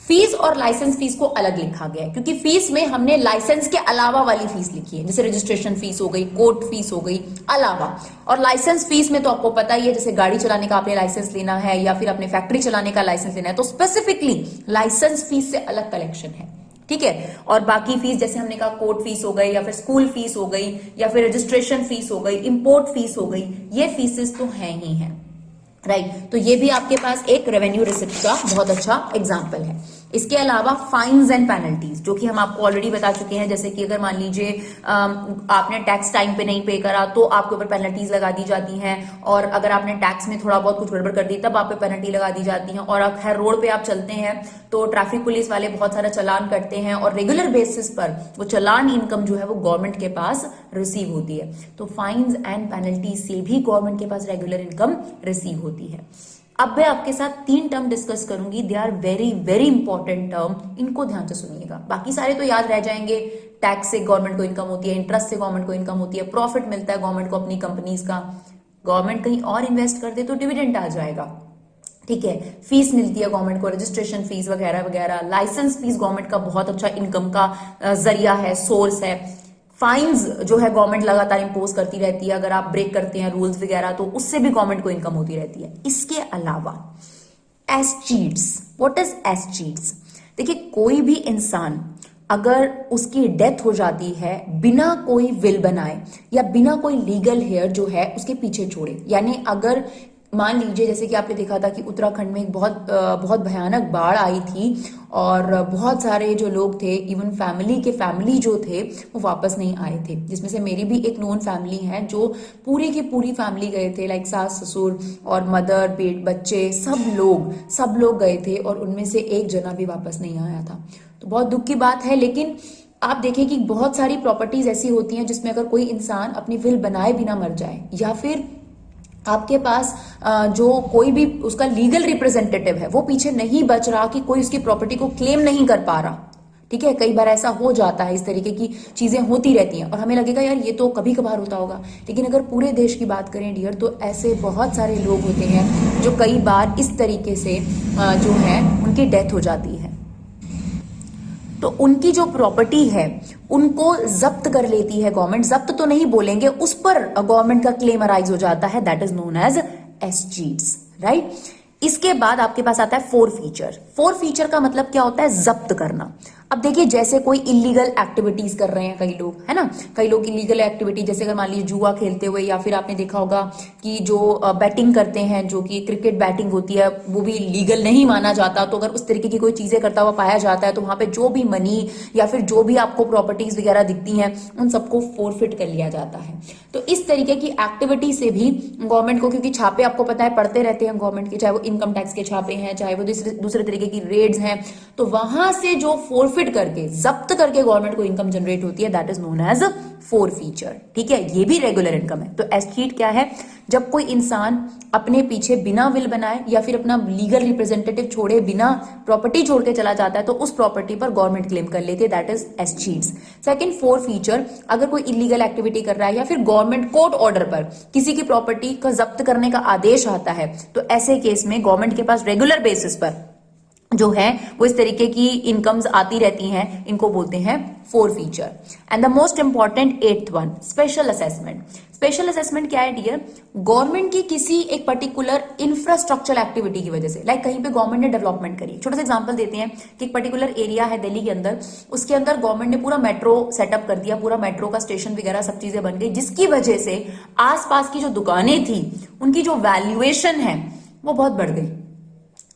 फीस और लाइसेंस फीस को अलग लिखा गया है, क्योंकि फीस में हमने लाइसेंस के अलावा वाली फीस लिखी है, जैसे रजिस्ट्रेशन फीस हो गई, कोर्ट फीस हो गई, अलावा। और लाइसेंस फीस में तो आपको पता ही है, जैसे गाड़ी चलाने का आपने लाइसेंस लेना है या फिर अपने फैक्ट्री चलाने का लाइसेंस लेना है, तो स्पेसिफिकली लाइसेंस फीस से अलग कलेक्शन है। ठीक है। और बाकी फीस, जैसे हमने कहा कोर्ट फीस हो गई या फिर स्कूल फीस हो गई या फिर रजिस्ट्रेशन फीस हो गई, इंपोर्ट फीस हो गई, ये फीसेस तो हैं ही हैं, राइट। तो ये भी आपके पास एक रेवेन्यू रिसिप्ट का बहुत अच्छा एग्जांपल है। इसके अलावा फाइन्स एंड पेनल्टीज, जो कि हम आपको ऑलरेडी बता चुके हैं, जैसे कि अगर मान लीजिए आपने टैक्स टाइम पे नहीं पे करा तो आपके ऊपर पेनल्टीज लगा दी जाती हैं, और अगर आपने टैक्स में थोड़ा बहुत कुछ गड़बड़ कर दी तब आप पे पेनल्टी लगा दी जाती है। और अगर खैर रोड पे आप चलते हैं तो ट्रैफिक पुलिस वाले बहुत सारा चालान करते हैं, और रेगुलर बेसिस पर वो चालान इनकम जो है वो गवर्नमेंट के पास रिसीव होती है। तो फाइन्स एंड पेनल्टी से भी गवर्नमेंट के पास रेगुलर इनकम रिसीव होती है। अब मैं आपके साथ 3 टर्म डिस्कस करूंगी, they are very very important term, इनको ध्यान से सुनिएगा। बाकी सारे तो याद रह जाएंगे। टैक्स से गवर्नमेंट को इनकम होती है, इंटरेस्ट से गवर्नमेंट को इनकम होती है, प्रॉफिट मिलता है गवर्नमेंट को अपनी कंपनीज का, गवर्नमेंट कहीं और इन्वेस्ट कर दे तो डिविडेंड आ जाएगा। ठीक है। फीस मिलती है गवर्नमेंट को, रजिस्ट्रेशन फीस वगैरह वगैरह। लाइसेंस फीस गवर्नमेंट का बहुत अच्छा इनकम का जरिया है, सोर्स है। फाइन्स जो है गवर्नमेंट लगातार इंपोज करती रहती है, अगर आप ब्रेक करते हैं रूल्स वगैरह तो उससे भी गवर्नमेंट को इनकम होती रहती है। इसके अलावा एस्चीट्स, व्हाट इज एस्चीट्स? देखिए, कोई भी इंसान अगर उसकी डेथ हो जाती है बिना कोई विल बनाए या बिना कोई लीगल हेयर जो है उसके पीछे छोड़े, यानी अगर मान लीजिए जैसे कि आपने देखा था कि उत्तराखंड में एक बहुत भयानक बाढ़ आई थी और बहुत सारे जो लोग थे, इवन फैमिली जो थे वो वापस नहीं आए थे, जिसमें से मेरी भी एक नोन फैमिली है जो पूरी की पूरी फैमिली गए थे, लाइक सास ससुर और मदर बच्चे सब लोग गए थे और उनमें से एक जना भी वापस नहीं आया था। तो बहुत दुख की बात है। लेकिन आप देखें कि बहुत सारी प्रॉपर्टीज ऐसी होती हैं जिसमें अगर कोई इंसान अपनी विल बनाए बिना मर जाए, या फिर आपके पास जो कोई भी उसका लीगल रिप्रेजेंटेटिव है वो पीछे नहीं बच रहा कि कोई उसकी प्रॉपर्टी को क्लेम नहीं कर पा रहा। ठीक है, कई बार ऐसा हो जाता है, इस तरीके की चीजें होती रहती हैं और हमें लगेगा यार ये तो कभी कभार होता होगा, लेकिन अगर पूरे देश की बात करें डियर तो ऐसे बहुत सारे लोग होते हैं जो कई बार इस तरीके से जो है उनकी डेथ हो जाती है, तो उनकी जो प्रॉपर्टी है उनको जब्त कर लेती है गवर्नमेंट। जब्त तो नहीं बोलेंगे, उस पर गवर्नमेंट का क्लेम अराइज हो जाता है, that is known as escheats, right. इसके बाद आपके पास आता है फोर फीचर का मतलब क्या होता है? जब्त करना। अब देखिए, जैसे कोई इलीगल एक्टिविटीज कर रहे हैं कई लोग, है ना, कई लोग इलीगल एक्टिविटी, जैसे अगर मान लीजिए जुआ खेलते हुए, या फिर आपने देखा होगा कि जो बैटिंग करते हैं, जो कि क्रिकेट बैटिंग होती है, वो भी लीगल नहीं माना जाता। तो अगर उस तरीके की कोई चीजें करता हुआ पाया जाता है तो वहां पे जो भी मनी या फिर जो भी आपको प्रॉपर्टीज वगैरह दिखती हैं उन सबको फोरफिट कर लिया जाता है। तो इस तरीके की एक्टिविटी से भी गवर्नमेंट को, क्योंकि छापे आपको पता है पड़ते रहते हैं गवर्नमेंट के, चाहे वो इनकम टैक्स के छापे हैं, चाहे वो दूसरे तरीके की रेड्स हैं, तो वहां से जो फोरफिट फॉरफिट करके, जब्त करके गवर्नमेंट को इनकम जनरेट होती है, that is known as forfeiture. ठीक है, ये भी रेगुलर इनकम है। तो एस्टीट क्या है? जब कोई इंसान अपने पीछे बिना विल बनाए या फिर अपना लीगल रिप्रेजेंटेटिव छोड़े बिना प्रॉपर्टी छोड़ के चला जाता है तो उस प्रॉपर्टी पर गवर्नमेंट क्लेम कर लेती है, that is escheats. Second, four feature, अगर कोई इलीगल एक्टिविटी कर रहा है या फिर गवर्नमेंट कोर्ट ऑर्डर पर किसी की प्रॉपर्टी का जब्त करने का आदेश आता है तो ऐसे केस में गवर्नमेंट के पास रेगुलर बेसिस पर जो है वो इस तरीके की इनकम्स आती रहती हैं, इनको बोलते हैं four feature. And the most important eighth one, special assessment. Special assessment क्या है डियर? गवर्नमेंट की किसी एक पर्टिकुलर इंफ्रास्ट्रक्चरल एक्टिविटी की वजह से, लाइक कहीं पे गवर्नमेंट ने डेवलपमेंट करी, छोटा सा एग्जांपल देते हैं कि एक पर्टिकुलर एरिया है दिल्ली के अंदर, उसके अंदर गवर्नमेंट ने पूरा मेट्रो सेटअप कर दिया, पूरा मेट्रो का स्टेशन वगैरह सब चीजें बन गई, जिसकी वजह से आसपास की जो दुकानें थी उनकी जो वैल्यूएशन है वो बहुत बढ़ गई।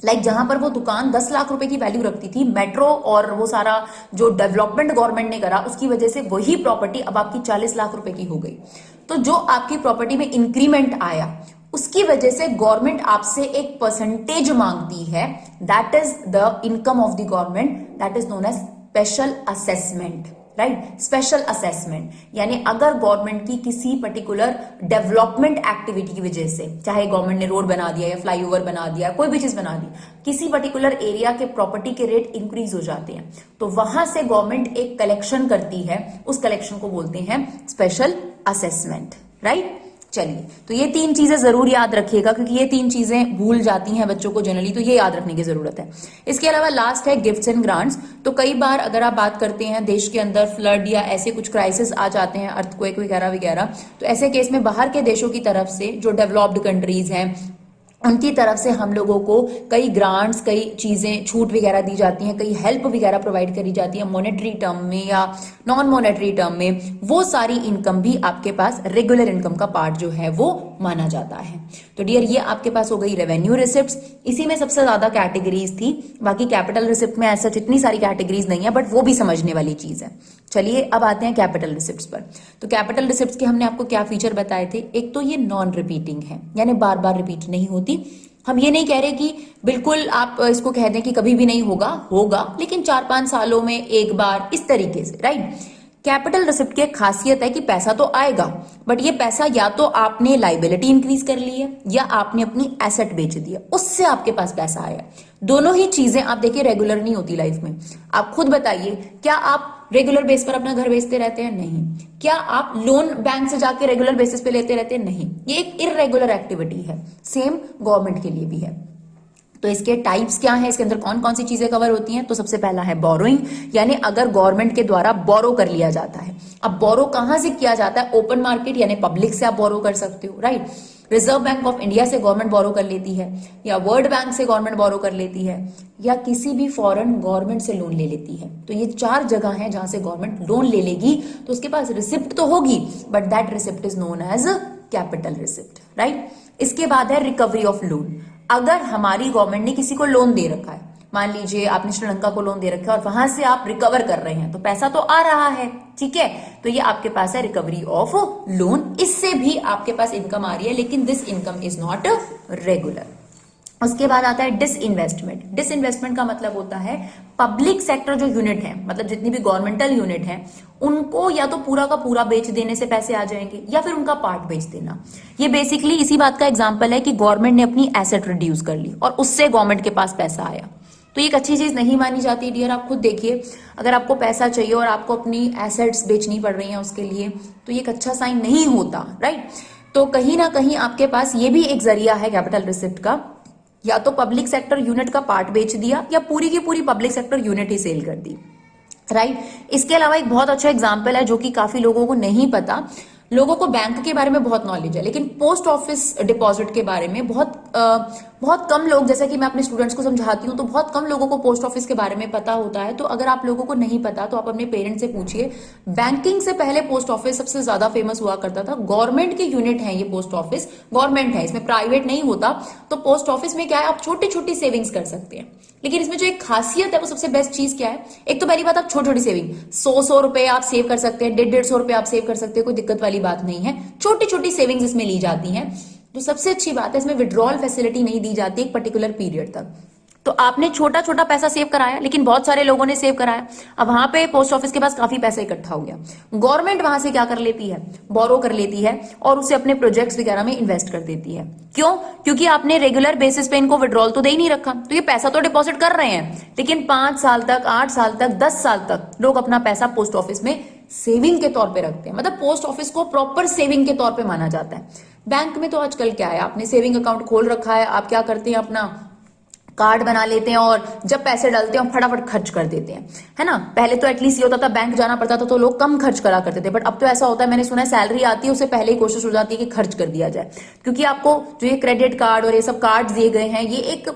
लाइक जहां पर वो दुकान 10 लाख रुपए की वैल्यू रखती थी, मेट्रो और वो सारा जो डेवलपमेंट गवर्नमेंट ने करा उसकी वजह से वही प्रॉपर्टी अब आपकी 40 लाख रुपए की हो गई। तो जो आपकी प्रॉपर्टी में इंक्रीमेंट आया उसकी वजह से गवर्नमेंट आपसे एक परसेंटेज मांगती है, that is the income of the government, that is known as special assessment. Right, special assessment यानी अगर गवर्नमेंट की किसी पर्टिकुलर डेवलपमेंट एक्टिविटी की वजह से, चाहे गवर्नमेंट ने रोड बना दिया या फ्लाईओवर बना दिया, कोई भी चीज बना दी, किसी पर्टिकुलर एरिया के प्रॉपर्टी के रेट इंक्रीज हो जाते हैं तो वहां से गवर्नमेंट एक कलेक्शन करती है, उस कलेक्शन को बोलते हैं स्पेशल असेसमेंट। राइट, चलिए, तो ये तीन चीजें जरूर याद रखिएगा क्योंकि ये तीन चीजें भूल जाती हैं बच्चों को जनरली, तो ये याद रखने की जरूरत है। इसके अलावा लास्ट है गिफ्ट्स एंड ग्रांट्स। तो कई बार अगर आप बात करते हैं देश के अंदर फ्लड या ऐसे कुछ क्राइसिस आ जाते हैं, अर्थक्वेक वगैरह वगैरह, तो ऐसे केस में बाहर के देशों की तरफ से जो डेवलप्ड कंट्रीज हैं उनकी तरफ से हम लोगों को कई ग्रांट्स, कई चीजें छूट वगैरह दी जाती हैं, कई हेल्प वगैरह प्रोवाइड करी जाती है मॉनेटरी टर्म में या नॉन मॉनेटरी टर्म में। वो सारी इनकम भी आपके पास रेगुलर इनकम का पार्ट जो है वो माना जाता है। तो डियर ये आपके पास हो गई रेवेन्यू रिसिप्ट्स, इसी में सबसे ज्यादा कैटेगरीज थी, बाकी कैपिटल रिसिप्ट में ऐसा इतनी सारी कैटेगरीज नहीं है बट वो भी समझने वाली चीज है। चलिए अब आते हैं कैपिटल रिसिप्ट्स पर। तो कैपिटल रिसिप्ट्स के हमने आपको क्या फीचर बताए थे? एक तो ये नॉन रिपीटिंग है, यानी बार बार रिपीट नहीं होती। हम ये नहीं कह रहे कि बिल्कुल आप इसको कह दें कि कभी भी नहीं होगा, होगा लेकिन 4-5 सालों में एक बार, इस तरीके से। राइट, कैपिटल रिसिप्ट की एक खासियत है कि पैसा तो आएगा बट ये पैसा या तो आपने लाइबिलिटी इंक्रीज कर ली है या आपने अपनी एसेट बेच दिया, उससे आपके पास पैसा आया। दोनों ही चीजें आप देखिए रेगुलर नहीं होती लाइफ में। आप खुद बताइए, क्या आप रेगुलर बेस पर अपना घर बेचते रहते हैं? नहीं। क्या आप लोन बैंक से जाके रेगुलर बेसिस पे लेते रहते हैं? नहीं। ये एक इररेगुलर एक्टिविटी है। सेम गवर्नमेंट के लिए भी है। तो इसके टाइप्स क्या है, इसके अंदर कौन कौन सी चीजें कवर होती हैं? तो सबसे पहला है बोरोइंग, यानी अगर गवर्नमेंट के द्वारा बोरो कर लिया जाता है। अब बोरो कहां से किया जाता है? ओपन मार्केट यानी पब्लिक से आप बोरो कर सकते हो। Right, reserve bank of India से गवर्नमेंट बोरो कर लेती है, या वर्ल्ड बैंक से गवर्नमेंट बोरो कर लेती है, या किसी भी फॉरेन गवर्नमेंट से लोन ले लेती है। तो ये 4 जगह हैं जहां से गवर्नमेंट लोन ले लेगी, तो उसके पास रिसिप्ट तो होगी but that receipt is known as capital receipt. Right, इसके बाद है रिकवरी ऑफ लोन। अगर हमारी गवर्नमेंट ने किसी को लोन दे रखा है, मान लीजिए आपने श्रीलंका को लोन दे रखा है और वहां से आप रिकवर कर रहे हैं, तो पैसा तो आ रहा है, ठीक है, तो ये आपके पास है रिकवरी ऑफ लोन। इससे भी आपके पास इनकम आ रही है लेकिन this income is not regular. उसके बाद आता है डिसइन्वेस्टमेंट। डिसइन्वेस्टमेंट का मतलब होता है पब्लिक सेक्टर जो यूनिट है, मतलब जितनी भी गवर्नमेंटल यूनिट है, उनको या तो पूरा का पूरा बेच देने से पैसे आ जाएंगे या फिर उनका पार्ट बेच देना। ये बेसिकली इसी बात का एग्जांपल है कि गवर्नमेंट ने अपनी एसेट रिड्यूस कर ली और उससे गवर्नमेंट के पास पैसा आया। तो ये एक अच्छी चीज नहीं मानी जाती डियर। आप खुद देखिए, अगर आपको पैसा चाहिए और आपको अपनी एसेट्स बेचनी पड़ रही हैं उसके लिए, तो ये एक अच्छा साइन नहीं होता। राइट, तो कहीं ना कहीं आपके पास ये भी एक जरिया है कैपिटल रिसिप्ट का, या तो पब्लिक सेक्टर यूनिट का पार्ट बेच दिया या पूरी की पूरी पब्लिक सेक्टर यूनिट ही सेल कर दी। राइट, इसके अलावा एक बहुत अच्छा एग्जांपल है जो कि काफी लोगों को नहीं पता। लोगों को बैंक के बारे में बहुत नॉलेज है लेकिन पोस्ट ऑफिस डिपॉजिट के बारे में बहुत कम लोग, जैसा कि मैं अपने स्टूडेंट्स को समझाती हूँ तो बहुत कम लोगों को पोस्ट ऑफिस के बारे में पता होता है। तो अगर आप लोगों को नहीं पता तो आप अपने पेरेंट्स से पूछिए। बैंकिंग से पहले पोस्ट ऑफिस सबसे ज्यादा फेमस हुआ करता था। गवर्नमेंट के यूनिट है ये पोस्ट ऑफिस, गवर्नमेंट है, इसमें प्राइवेट नहीं होता। तो पोस्ट ऑफिस में क्या है, आप छोटी छोटी सेविंग्स कर सकते हैं, लेकिन इसमें जो एक खासियत है वो सबसे बेस्ट चीज क्या है, एक तो पहली बात आप छोटी छोटी सेविंग 100 रुपए आप सेव कर सकते हैं, 150 रुपए आप सेव कर सकते हैं, कोई दिक्कत वाली बात नहीं है। छोटी छोटी सेविंग्स इसमें ली जाती हैं। तो सबसे अच्छी बात है इसमें विड्रॉल फैसिलिटी नहीं दी जाती एक पर्टिकुलर पीरियड तक। तो आपने छोटा छोटा पैसा सेव कराया, लेकिन बहुत सारे लोगों ने सेव कराया। अब वहां पे पोस्ट ऑफिस के पास काफी पैसा इकट्ठा हो गया। गवर्नमेंट वहां से क्या कर लेती है, बोरो कर लेती है और उसे अपने प्रोजेक्ट्स वगैरह में इन्वेस्ट कर देती है। क्यों? क्योंकि आपने रेगुलर बेसिस पे इनको विड्रॉल तो दे ही नहीं रखा, तो ये पैसा तो डिपॉजिट कर रहे हैं, लेकिन 5 साल तक, 8 साल तक, 10 साल तक लोग अपना पैसा पोस्ट ऑफिस में सेविंग के तौर पे रखते हैं। मतलब पोस्ट ऑफिस को प्रॉपर सेविंग के तौर पे माना जाता है। बैंक में तो आजकल क्या है, आपने सेविंग अकाउंट खोल रखा है, आप क्या करते हैं, अपना कार्ड बना लेते हैं और जब पैसे डालते हैं फटाफट खर्च कर देते हैं, है ना। पहले तो एटलीस्ट ये होता था, बैंक जाना पड़ता था तो लोग कम खर्च करा करते थे, बट अब तो ऐसा होता है, मैंने सुना है सैलरी आती है उससे पहले ही कोशिश हो जाती है कि खर्च कर दिया जाए। क्योंकि आपको जो ये क्रेडिट कार्ड और ये सब कार्ड दिए गए हैं, ये एक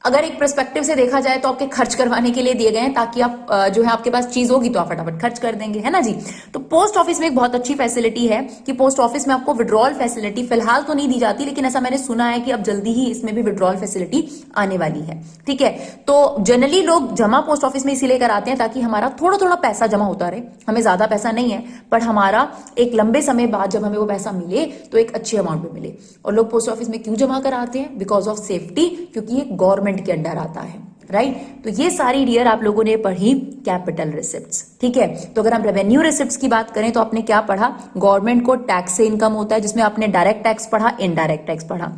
अगर एक पर्सपेक्टिव से देखा जाए तो आपके खर्च करवाने के लिए दिए गए हैं, ताकि आप जो है आपके पास चीज होगी तो आप फटाफट खर्च कर देंगे, है ना जी। तो पोस्ट ऑफिस में एक बहुत अच्छी फैसिलिटी है कि पोस्ट ऑफिस में आपको विड्रॉल फैसिलिटी फिलहाल तो नहीं दी जाती, लेकिन ऐसा मैंने सुना है कि अब जल्दी ही इसमें भी विड्रॉल फैसिलिटी आने वाली है, ठीक है। तो जनरली लोग जमा पोस्ट ऑफिस में इसीलिए कराते हैं ताकि हमारा थोड़ा थोड़ा पैसा जमा होता रहे। हमें ज्यादा पैसा नहीं है, पर हमारा एक लंबे समय बाद जब हमें वो पैसा मिले तो एक अच्छे अमाउंट में मिले। और लोग पोस्ट ऑफिस में क्यों जमा कराते हैं? बिकॉज ऑफ सेफ्टी, क्योंकि ये गवर्नमेंट के अंडर आता है, राइट। तो ये सारी डियर आप लोगों ने पढ़ी कैपिटल रिसिप्ट्स, ठीक है। तो अगर हम रेवेन्यू रिसिप्ट्स की बात करें तो आपने क्या पढ़ा? गवर्नमेंट को टैक्स से इनकम होता है, जिसमें आपने डायरेक्ट टैक्स पढ़ा, इनडायरेक्ट टैक्स पढ़ा।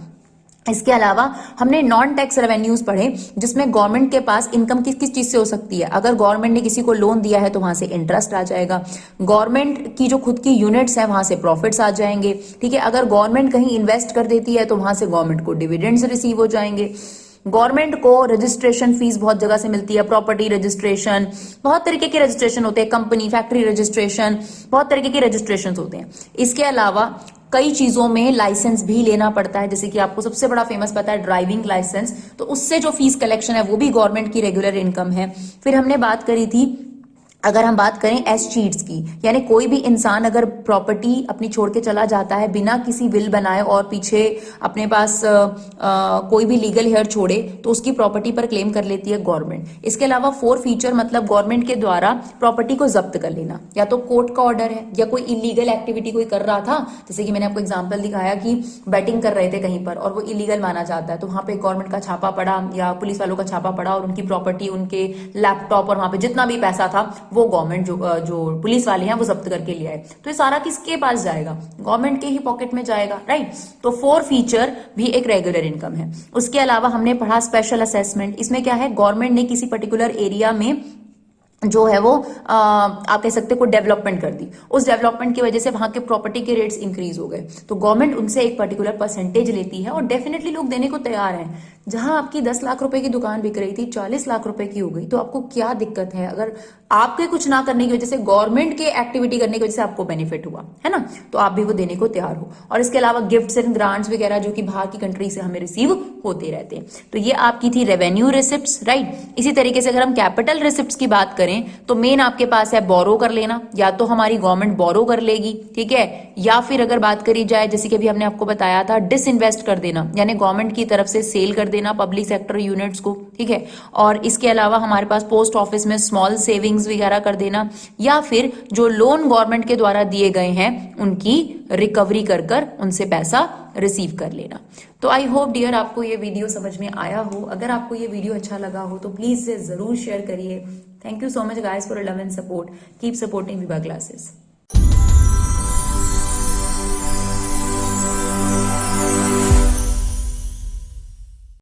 इसके अलावा हमने नॉन टैक्स रेवेन्यूज पढ़े, जिसमें गवर्नमेंट के पास इनकम किस किस चीज से हो सकती है। अगर गवर्नमेंट ने किसी को लोन दिया है तो वहां से इंटरेस्ट आ जाएगा, गवर्नमेंट की जो खुद की यूनिट्स है वहां से प्रॉफिट्स आ जाएंगे, ठीक है। अगर गवर्नमेंट कहीं इन्वेस्ट कर देती है तो वहां से गवर्नमेंट को डिविडेंड्स रिसीव हो जाएंगे। गवर्नमेंट को रजिस्ट्रेशन फीस बहुत जगह से मिलती है, प्रॉपर्टी रजिस्ट्रेशन, बहुत तरीके के रजिस्ट्रेशन होते हैं, कंपनी फैक्ट्री रजिस्ट्रेशन, बहुत तरीके के रजिस्ट्रेशन होते हैं। इसके अलावा कई चीजों में लाइसेंस भी लेना पड़ता है, जैसे कि आपको सबसे बड़ा फेमस पता है ड्राइविंग लाइसेंस, तो उससे जो फीस कलेक्शन है वो भी गवर्नमेंट की रेगुलर इनकम है। फिर हमने बात करी थी, अगर हम बात करें एस चीट्स की, यानी कोई भी इंसान अगर प्रॉपर्टी अपनी छोड़ के चला जाता है बिना किसी विल बनाए और पीछे अपने पास कोई भी लीगल हेयर छोड़े, तो उसकी प्रॉपर्टी पर क्लेम कर लेती है गवर्नमेंट। इसके अलावा फोर फीचर, मतलब गवर्नमेंट के द्वारा प्रॉपर्टी को जब्त कर लेना, या तो कोर्ट का ऑर्डर है, या कोई इलीगल एक्टिविटी कोई कर रहा था, जैसे कि मैंने आपको एग्जाम्पल दिखाया कि बैटिंग कर रहे थे कहीं पर और वो इलीगल माना जाता है, तो वहां पे गवर्नमेंट का छापा पड़ा या पुलिस वालों का छापा पड़ा और उनकी प्रॉपर्टी, उनके लैपटॉप और वहां पे जितना भी पैसा था वो गवर्नमेंट जो पुलिस वाले हैं वो जब्त करके ले आए। तो ये सारा किसके पास जाएगा? गवर्नमेंट के ही पॉकेट में जाएगा, राइट। तो फोर फीचर भी एक रेगुलर इनकम है। उसके अलावा हमने पढ़ा स्पेशल असेसमेंट। इसमें क्या है, गवर्नमेंट ने किसी पर्टिकुलर एरिया में जो है वो आप कह सकते को डेवलपमेंट कर दी, उस डेवलपमेंट की वजह से वहां के प्रॉपर्टी के रेट्स इंक्रीज हो गए, तो गवर्नमेंट उनसे एक पर्टिकुलर परसेंटेज लेती है और डेफिनेटली लोग देने को तैयार हैं। जहां आपकी 10 लाख रुपए की दुकान बिक रही थी 40 लाख रुपए की हो गई, तो आपको क्या दिक्कत है? अगर आपके कुछ ना करने की वजह से, गवर्नमेंट के एक्टिविटी करने की वजह से आपको बेनिफिट हुआ है ना, तो आप भी वो देने को तैयार हो। और इसके अलावा गिफ्ट्स एंड ग्रांट्स वगैरह जो कि बाहर की कंट्री से हमें रिसीव होते रहते हैं। तो ये आपकी थी रेवेन्यू रिसिप्ट्स, राइट। इसी तरीके से अगर हम कैपिटल रिसिप्ट्स की बात करें तो मेन आपके पास है बोरो कर लेना, या तो हमारी गवर्नमेंट बोरो कर लेगी, ठीक है, या फिर अगर बात करी जाए जैसे कि अभी हमने आपको बताया था डिसइन्वेस्ट कर देना, यानी गवर्नमेंट की तरफ से सेल कर देना पब्लिक सेक्टर यूनिट्स को, ठीक है। और इसके अलावा हमारे पास पोस्ट ऑफिस में स्मॉल सेविंग्स वगैरह कर देना, या फिर जो लोन गवर्नमेंट के द्वारा दिए गए हैं उनकी रिकवरी कर कर उनसे पैसा रिसीव कर लेना। तो आई होप डियर आपको ये वीडियो समझ में आया हो। अगर आपको ये वीडियो अच्छा लगा हो तो प्लीज जरूर शेयर करिए। Thank you so much guys for love and support. Keep supporting Vibha classes.